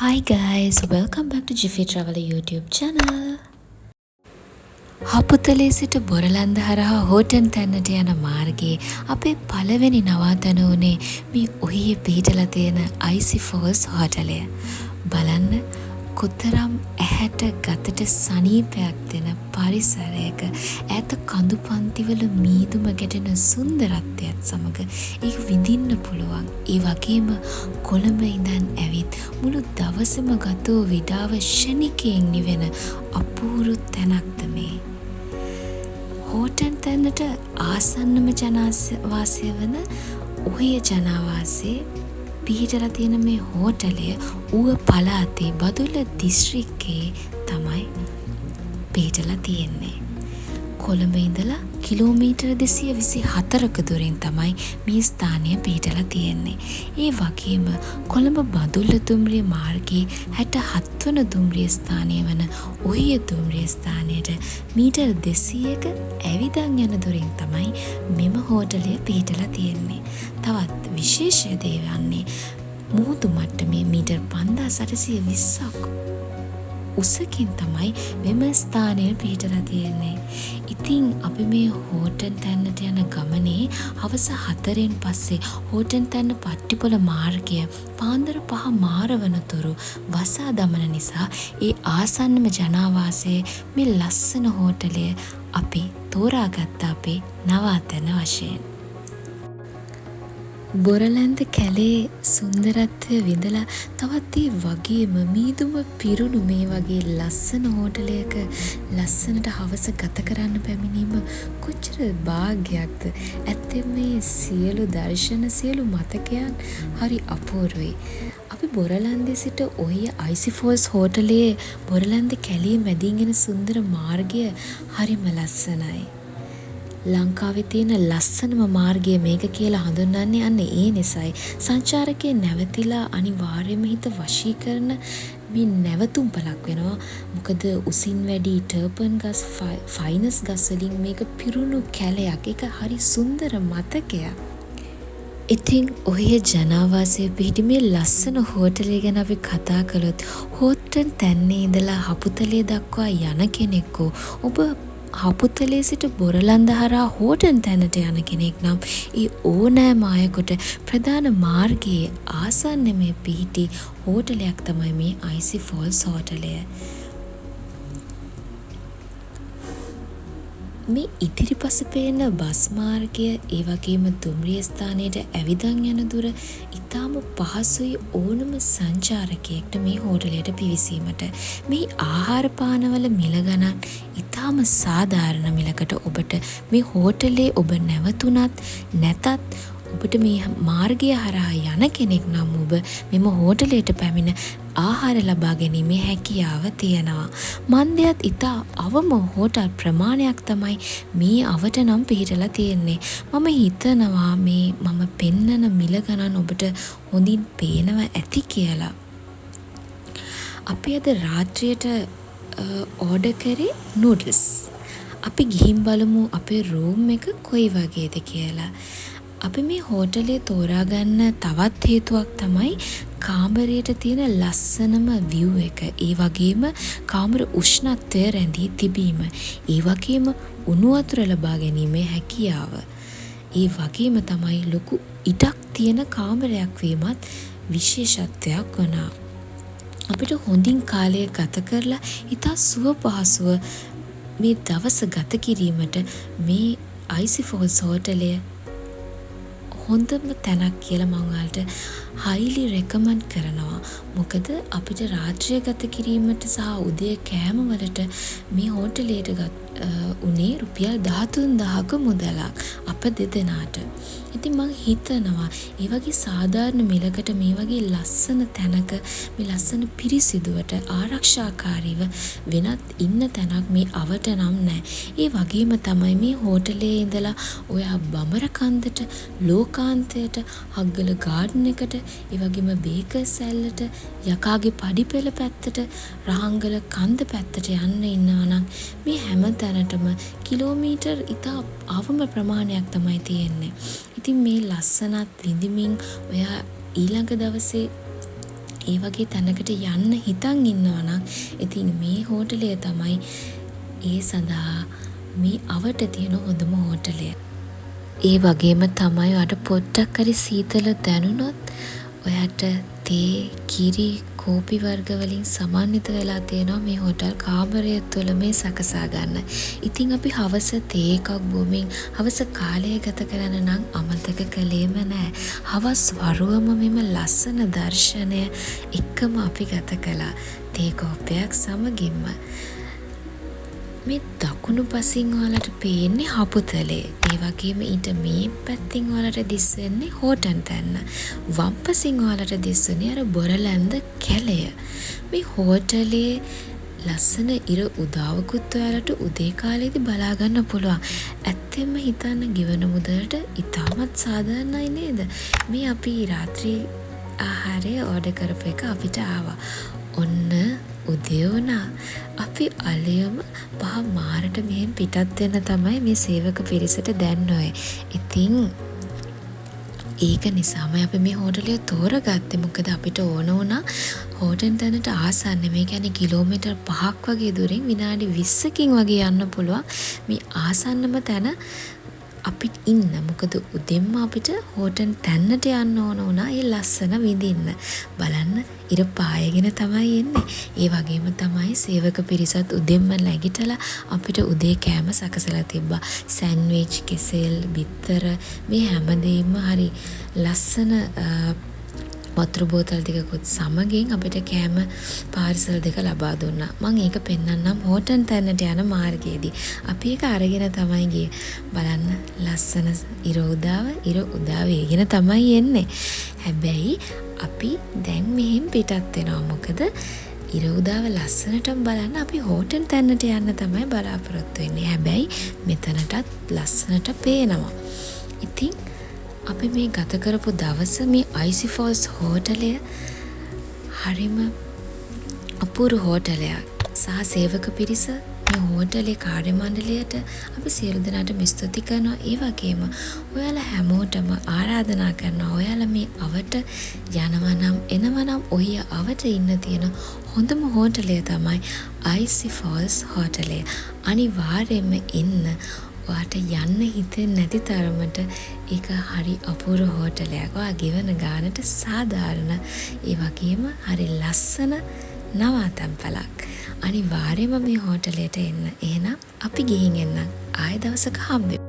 Hi guys, welcome back to Jiffy Traveler YouTube channel. හපුතලේ සිට බොරලන්ද හරහා Horton තැන්නට යන මාර්ගයේ අපේ පළවෙනි නවාතැන වුණේ මේ ඔහියේ පිහිටලා තියෙන අයිසි ෆෝල්ස් හෝටලය. බලන්න කොතරම් ඇහැට ගතට සනීපයක් දෙන පරිසරයක ඈත කඳු පන්තිවල මීදුම ගැටෙන සුන්දරත්වයත් සමග ඒක විඳින්න පුළුවන්. ඒ වගේම කොළඹ ඉඳන් ඇවිත් මුළු දවසම ගත වූ විඩාව ෂණිකයෙන් නිවෙන අපූර්ව තැනක්ද මේ. හෝටන් තැන්නට ආසන්නම ජනවාසය වන ඔහිය ජනවාසයේ පිහිටලා තියෙන මේ හෝටලය ඌව පළාතේ බදුල්ල දිස්ත්‍රික්කයේ තමයි පිහිටලා තියෙන්නේ. කොළඹ ඉඳලා කිලෝමීටර් 224ක දුරින් තමයි මේ ස්ථානය පිහිටලා තියෙන්නේ. ඒ වගේම කොළඹ බදුල්ල දුම්රිය මාර්ගයේ 67 වන දුම්රිය ස්ථානය වන ඔහිය දුම්රිය ස්ථානයට මීටර් 200ක ඇවිදන් යන දුරින් තමයි මෙම හෝටලය පිහිටලා තියෙන්නේ. තවත් විශේෂ දේ වන්නේ මුහුදු මට්ටමේ මීටර් 5820ක් උසකින් තමයි මෙම ස්ථානය පිහිටලා තියෙන්නේ. ඉතින් අපි මේ හෝටන් තැන්නට යන ගමනේ හවස 4න් පස්සේ හෝටන් තැන්න පට්ටිපොළ මාර්ගය පාන්දර 5 මාර වනතුරු වසා දමන නිසා ඒ ආසන්නම ජනාවාසයේ මේ ලස්සන හෝටලය අපි තෝරාගත්ත අපේ නවාතැන වශයෙන්. බොරලන්ද කැලේ සුන්දරත්වය විඳලා තවත් ඒ වගේම මීදුම පිරුණු මේ වගේ ලස්සන හෝටලයක ලස්සනට හවස ගත කරන්න පැමිණීම කොච්චර භාග්‍යයක්ද. ඇත්තෙන් මේ සියලු දර්ශන සියලු මතකයන් හරි අපූර්වයි. අපි බොරලන්දේ සිට ඔහිය අයිසි ෆෝල්ස් හෝටලයේ බොරලන්ද කැලේ මැදින් එන සුන්දර මාර්ගය හරිම ලස්සනයි. ලංකාවේ තියෙන ලස්සනම මාර්ගය මේක කියලා හඳුන්වන්නේ අන්න ඒ නිසයි. සංචාරකයන් නැවතිලා අනිවාර්යයෙන්ම හිත වශී කරන මේ නැවතුම් පළක් වෙනවා. මොකද උසින් වැඩි ටර්පන් ගස් ෆයිනස් ගස් වලින් මේක පිරුණු කැලයක්. ඒක හරි සුන්දර මතකයක්. ඉතින් ඔහිය ජනාවාසයේ පිහිටි මේ ලස්සන හෝටලය ගැන අපි කතා කළොත් හෝටන් තැන්නේ ඉඳලා හපුතලේ දක්වා යන කෙනෙක්ව ඔබ හපුතලේ සිට බොරලන්ද හරහා හෝටන් තැනට යන කෙනෙක් නම් ඒ ඕනෑම අයෙකුට ප්‍රධාන මාර්ගයේ ආසන්නම පිහිටි හෝටලයක් තමයි මේ අයිසි ෆෝල්ස් හෝටලය. මේ ඉදිරිපස පේන බස් මාර්ගය ඒ වගේම දුම්රිය ස්ථානයට ඇවිදන් යන දුර ඉතාම පහසුයි ඕනම සංචාරකයෙක්ට මේ හෝටලයට පිවිසීමට. මේ ආහාර පානවල මිල ගණන් ඉතාම සාධාරණ මිලකට ඔබට මේ හෝටලේ ඔබ නැවතුණත් නැතත් ඔබට මේ මාර්ගය හරහා යන කෙනෙක් නම් ඔබ මෙම හෝටලයට පැමිණ ආහාර ලබා ගැනීමේ හැකියාව තියෙනවා. මන්දයත් ඉතා අවම හෝටල් ප්‍රමාණයක් තමයි මේ අවට නම් පිහිටලා තියෙන්නේ. මම හිතනවා මේ මම පෙන්නන මිල ගණන් ඔබට හොඳින් පේනවා ඇති කියලා. අපි අද රාත්‍රියට ඕඩර් කරේ නූඩල්ස්. අපි ගිහින් බලමු අපේ රූම් එක කොයි වගේද කියලා. අපි මේ හෝටලේ තෝරාගන්න තවත් හේතුවක් තමයි කාමරයට තියෙන ලස්සනම view එක. ඒ වගේම කාමර උෂ්ණත්වය රැඳී තිබීම. ඒ වගේම උණු වතුර ලබා ගැනීමේ හැකියාව. ඒ වගේම තමයි ලොකු ඉඩක් තියෙන කාමරයක් වීමත් විශේෂත්වයක් වුණා. අපිට හොඳින් කාලය ගත කරලා ඉතා සුව පහසුව මේ දවස ගත කිරීමට මේ අයිසි ෆෝල්ස් හෝටලය හොඳම තැනක් කියලා මම ඔයාලට highly recommend කරනවා. මොකද අපිට රාත්‍රිය ගත කිරීමට සහ උදේ කෑම වලට මේ හෝටලයට උනේ රුපියල් 13000ක මුදලක් අප දෙදෙනාට. ඉතින් මම හිතනවා ඒ වගේ සාධාරණ මිලකට මේ වගේ ලස්සන තැනක මේ ලස්සන පිරිසිදුවට ආරක්ෂාකාරීව වෙනත් ඉන්න තැනක් මේ අවට නම් නැහැ. ඒ වගේම තමයි මේ හෝටලේ ඉඳලා ඔයා බමරකන්දට ලෝකාන්තයට හග්ගල ගාඩන් එකට ඒ වගේම බේකර් සැල්ලට යකාගේ පඩිපෙළ පැත්තට රහංගල කන්ද පැත්තට යන්න ඉන්නවා නම් මේ හැම තැනටම කිලෝමීටර් ඉතා අවම ප්‍රමාණයක් තමයි තියෙන්නේ. ඉතින් මේ ලස්සනත් විඳිමින් ඔයා ඊළඟ දවසේ ඒ වගේ තැනකට යන්න හිතන් ඉන්නවා නම් ඉතින් මේ හෝටලය තමයි ඒ සඳහා මේ අවට තියෙන හොඳම හෝටලය. ඒ වගේම තමයි ඔයාට පොඩ්ඩක් හරි සීතල දැනුනොත් ඔයාට තේ, කිරි, කෝපි වර්ග වලින් සමන්විත වෙලා තියෙනවා මේ හෝටල් කාමරය තුළ මේ සකසා ගන්න. ඉතින් අපි හවස තේ එකක් බොමින් හවස කාලය ගත කරන්න නම් අමතක කළේම නෑ. හවස් වරුවම මෙම ලස්සන දර්ශනය එක්කම අපි ගත කළා. තේ කෝප්පයක් සමගින්ම. මේ දකුණු පසින් ඔයාලට පේන්නේ හපුතලේ. ඒ වගේම ඊට මේ පැත්තෙන් ඔයාලට දිස් වෙන්නේ හෝටන් තැන්න. වම් පසින් ඔයාලට දිස් වෙන්නේ අර බොරලැන්ද කැලය. මේ හෝටලේ ලස්සන ඉර උදාවකුත් ඔයාලට උදේ කාලේදී බලා ගන්න පුළුවන්. ඇත්තෙන්ම හිතන්න ගෙවන මුදලට ඉතාමත් සාධාරණයි නේද? මේ අපි රාත්‍රී ආහාරය ඕඩර් කරපු එක අපිට ආවා. ඔන්න උදේ වුණා. අපි අලයම 5 මාරට මෙහෙන් පිටත් වෙන තමයි මේ සේවක පිරිසට දැන් ඔය. ඉතින් ඒක නිසාම අපි මේ හෝටලය තෝරගත්තේ. මොකද අපිට ඕන වුණා හෝටල් තැනට ආසන්න. මේ කියන්නේ කිලෝමීටර් 5ක් වගේ දුරින් විනාඩි 20කින් වගේ යන්න පුළුවන් මේ ආසන්නම තැන අපිට ඉන්න. මොකද උදෙන්ම අපිට හෝටල් තැන්නට යන්න ඕන වුණා ඒ ලස්සන විඳින්න. බලන්න ඉර පායගෙන තමයි එන්නේ. ඒ වගේම තමයි සේවක පිරිසත් උදෙන්ම නැගිටලා අපිට උදේ කෑම සකසලා තිබ්බා. සෑන්ඩ්විච්, කෙසෙල්, බිත්තර මේ හැමදේම හරි ලස්සන වතුර බෝතල් දෙකකුත් සමගින් අපිට කෑම පාර්සල් දෙක ලබා දුන්නා. මම ඒක පෙන්නන්නම් හෝටල් තැන්නට යන මාර්ගයේදී. අපි ඒක අරගෙන තමයි ගියේ. බලන්න ලස්සන ඉර උදා වේගෙන තමයි එන්නේ. හැබැයි අපි දැන් මෙහෙන් පිටත් වෙනවා. මොකද ඉර උදාව ලස්සනටම බලන්න අපි හෝටල් තැන්නට යන්න තමයි බලාපොරොත්තු වෙන්නේ. හැබැයි මෙතනටත් ලස්සනට පේනවා. ඉතින් අපි මේ ගත කරපු දවස මේ අයිසි ෆෝල්ස් හෝටලය හරිම අපූර්ව හෝටලයක්. සහ සේවක පිරිස මේ හෝටලේ කාර්ය මණ්ඩලයට අපි සියලු දෙනාටම ස්තුති කරනවා. ඒ වගේම ඔයාලා හැමෝටම ආරාධනා කරනවා ඔයාලා මේ අවට යනවා නම් එනවා නම් ඔය අවට ඉන්න තියෙන හොඳම හෝටලය තමයි අයිසි ෆෝල්ස් හෝටලය. අනිවාර්යයෙන්ම එන්න. ඔයාට යන්න හිතෙන්නේ නැති තරමට ඒක හරි අපූර්ව හෝටලයක්. ඔයා ගෙවන ගානට සාධාරණ ඒ වගේම හරි ලස්සන නවාතැන්පලක්. අනිවාර්යයෙන්ම මේ හෝටලයට එන්න. එහෙනම් අපි ගිහින් එන්න. ආයෙ දවසක හම්බෙමු.